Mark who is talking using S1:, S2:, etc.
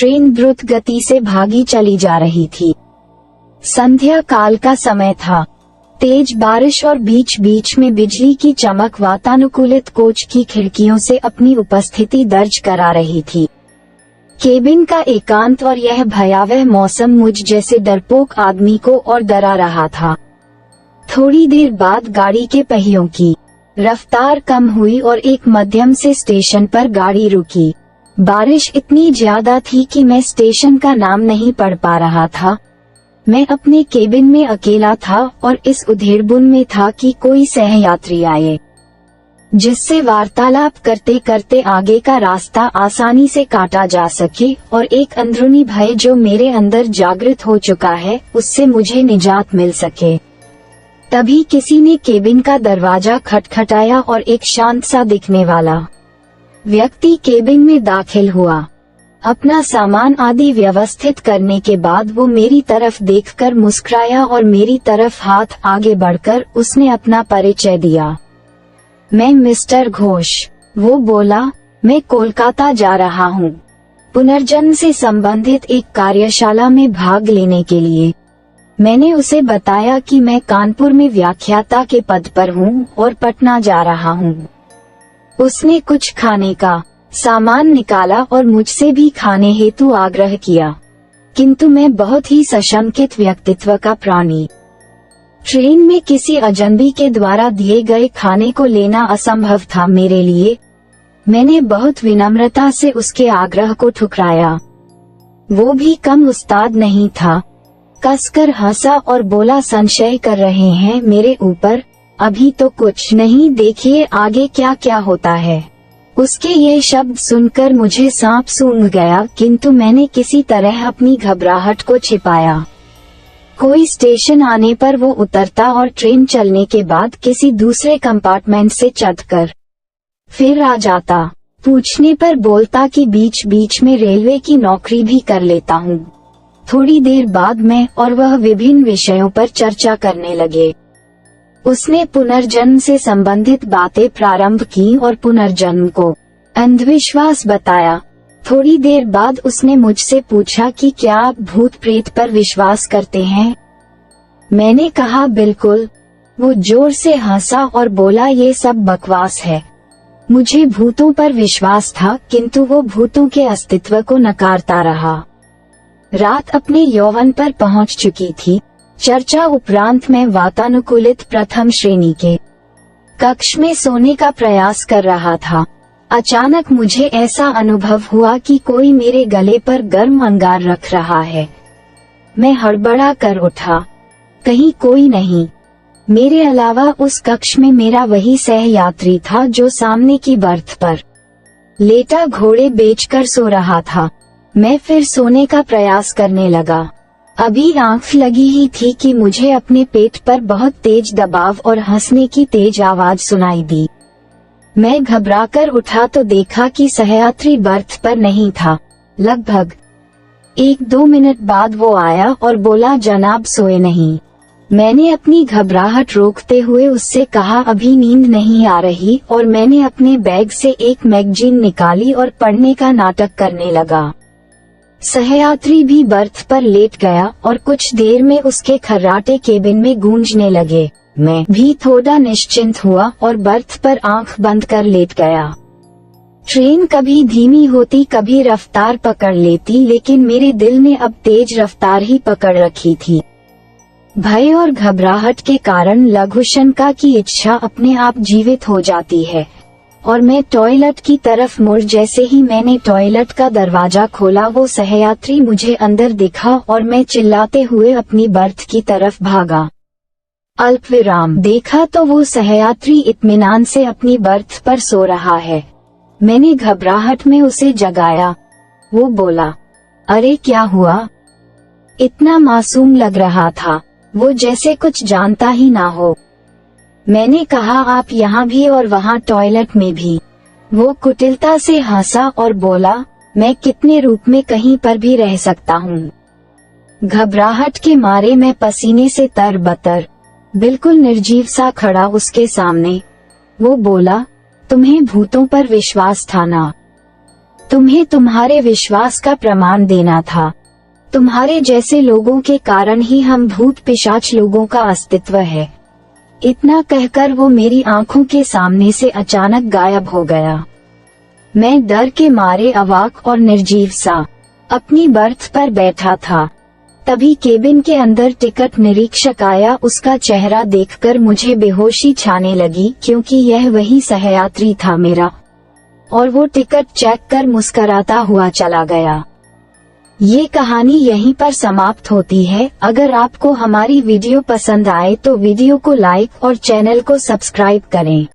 S1: Train द्रुत गति से भागी चली जा रही थी। संध्या काल का समय था। तेज बारिश और बीच बीच में बिजली की चमक वातानुकूलित कोच की खिड़कियों से अपनी उपस्थिति दर्ज करा रही थी। केबिन का एकांत और यह भयावह मौसम मुझ जैसे डरपोक आदमी को और डरा रहा था। थोड़ी देर बाद गाड़ी के पहियों की रफ्तार कम हुई और एक मध्यम से स्टेशन पर गाड़ी रुकी। बारिश इतनी ज्यादा थी कि मैं स्टेशन का नाम नहीं पढ़ पा रहा था। मैं अपने केबिन में अकेला था और इस उधेड़बुन में था कि कोई सहयात्री आए जिससे वार्तालाप करते करते आगे का रास्ता आसानी से काटा जा सके और एक अंदरूनी भय जो मेरे अंदर जागृत हो चुका है उससे मुझे निजात मिल सके। तभी किसी ने केबिन का दरवाजा खटखटाया और एक शांत सा दिखने वाला व्यक्ति केबिन में दाखिल हुआ। अपना सामान आदि व्यवस्थित करने के बाद वो मेरी तरफ देखकर मुस्कुराया और मेरी तरफ हाथ आगे बढ़कर उसने अपना परिचय दिया। मैं मिस्टर घोष। वो बोला, मैं कोलकाता जा रहा हूँ पुनर्जन्म से संबंधित एक कार्यशाला में भाग लेने के लिए। मैंने उसे बताया कि मैं कानपुर में व्याख्याता के पद पर हूँ और पटना जा रहा हूँ। उसने कुछ खाने का सामान निकाला और मुझसे भी खाने हेतु आग्रह किया, किंतु मैं बहुत ही सशंकित व्यक्तित्व का प्राणी। ट्रेन में किसी अजनबी के द्वारा दिए गए खाने को लेना असंभव था मेरे लिए। मैंने बहुत विनम्रता से उसके आग्रह को ठुकराया। वो भी कम उस्ताद नहीं था। कसकर हंसा और बोला, संशय कर रहे हैं मेरे ऊपर? अभी तो कुछ नहीं, देखिए आगे क्या क्या होता है। उसके ये शब्द सुनकर मुझे सांप सूंघ गया, किंतु मैंने किसी तरह अपनी घबराहट को छिपाया। कोई स्टेशन आने पर वो उतरता और ट्रेन चलने के बाद किसी दूसरे कंपार्टमेंट से चढ़कर फिर आ जाता। पूछने पर बोलता कि बीच बीच में रेलवे की नौकरी भी कर लेता हूँ। थोड़ी देर बाद मैं और वह विभिन्न विषयों पर चर्चा करने लगे। उसने पुनर्जन्म से संबंधित बातें प्रारंभ की और पुनर्जन्म को अंधविश्वास बताया। थोड़ी देर बाद उसने मुझसे पूछा कि क्या आप भूत प्रेत पर विश्वास करते हैं? मैंने कहा बिल्कुल। वो जोर से हंसा और बोला, ये सब बकवास है। मुझे भूतों पर विश्वास था, किंतु वो भूतों के अस्तित्व को नकारता रहा। रात अपने यौवन पर पहुंच चुकी थी। चर्चा उपरांत मैं वातानुकूलित प्रथम श्रेणी के कक्ष में सोने का प्रयास कर रहा था। अचानक मुझे ऐसा अनुभव हुआ कि कोई मेरे गले पर गर्म अंगार रख रहा है। मैं हड़बड़ा कर उठा। कहीं कोई नहीं। मेरे अलावा उस कक्ष में मेरा वही सहयात्री था जो सामने की बर्थ पर लेटा घोड़े बेचकर सो रहा था। मैं फिर सोने का प्रयास करने लगा। अभी आंख लगी ही थी कि मुझे अपने पेट पर बहुत तेज दबाव और हंसने की तेज आवाज सुनाई दी। मैं घबराकर उठा तो देखा कि सहयात्री बर्थ पर नहीं था। लगभग 1-2 मिनट बाद वो आया और बोला, जनाब सोए नहीं। मैंने अपनी घबराहट रोकते हुए उससे कहा, अभी नींद नहीं आ रही, और मैंने अपने बैग से एक मैगजीन निकाली और पढ़ने का नाटक करने लगा। सहयात्री भी बर्थ पर लेट गया और कुछ देर में उसके खर्राटे केबिन में गूंजने लगे। मैं भी थोड़ा निश्चिंत हुआ और बर्थ पर आंख बंद कर लेट गया। ट्रेन कभी धीमी होती, कभी रफ्तार पकड़ लेती, लेकिन मेरे दिल ने अब तेज रफ्तार ही पकड़ रखी थी। भय और घबराहट के कारण लघुशंका की इच्छा अपने आप जीवित हो जाती है और मैं टॉयलेट की तरफ मुड़ जैसे ही मैंने टॉयलेट का दरवाजा खोला, वो सहयात्री मुझे अंदर दिखा और मैं चिल्लाते हुए अपनी बर्थ की तरफ भागा। अल्पविराम देखा तो वो सहयात्री इत्मीनान से अपनी बर्थ पर सो रहा है। मैंने घबराहट में उसे जगाया। वो बोला, अरे क्या हुआ? इतना मासूम लग रहा था, वो जैसे कुछ जानता ही ना हो। मैंने कहा, आप यहाँ भी और वहाँ टॉयलेट में भी। वो कुटिलता से हंसा और बोला, मैं कितने रूप में कहीं पर भी रह सकता हूँ। घबराहट के मारे मैं पसीने से तरबतर बिल्कुल निर्जीव सा खड़ा उसके सामने। वो बोला, तुम्हें भूतों पर विश्वास था ना? तुम्हें तुम्हारे विश्वास का प्रमाण देना था। तुम्हारे जैसे लोगों के कारण ही हम भूत पिशाच लोगों का अस्तित्व है। इतना कहकर वो मेरी आंखों के सामने से अचानक गायब हो गया। मैं डर के मारे अवाक और निर्जीव सा अपनी बर्थ पर बैठा था। तभी केबिन के अंदर टिकट निरीक्षक आया। उसका चेहरा देखकर मुझे बेहोशी छाने लगी, क्योंकि यह वही सहयात्री था मेरा, और वो टिकट चेक कर मुस्कराता हुआ चला गया। ये कहानी यहीं पर समाप्त होती है। अगर आपको हमारी वीडियो पसंद आए तो वीडियो को लाइक और चैनल को सब्सक्राइब करें।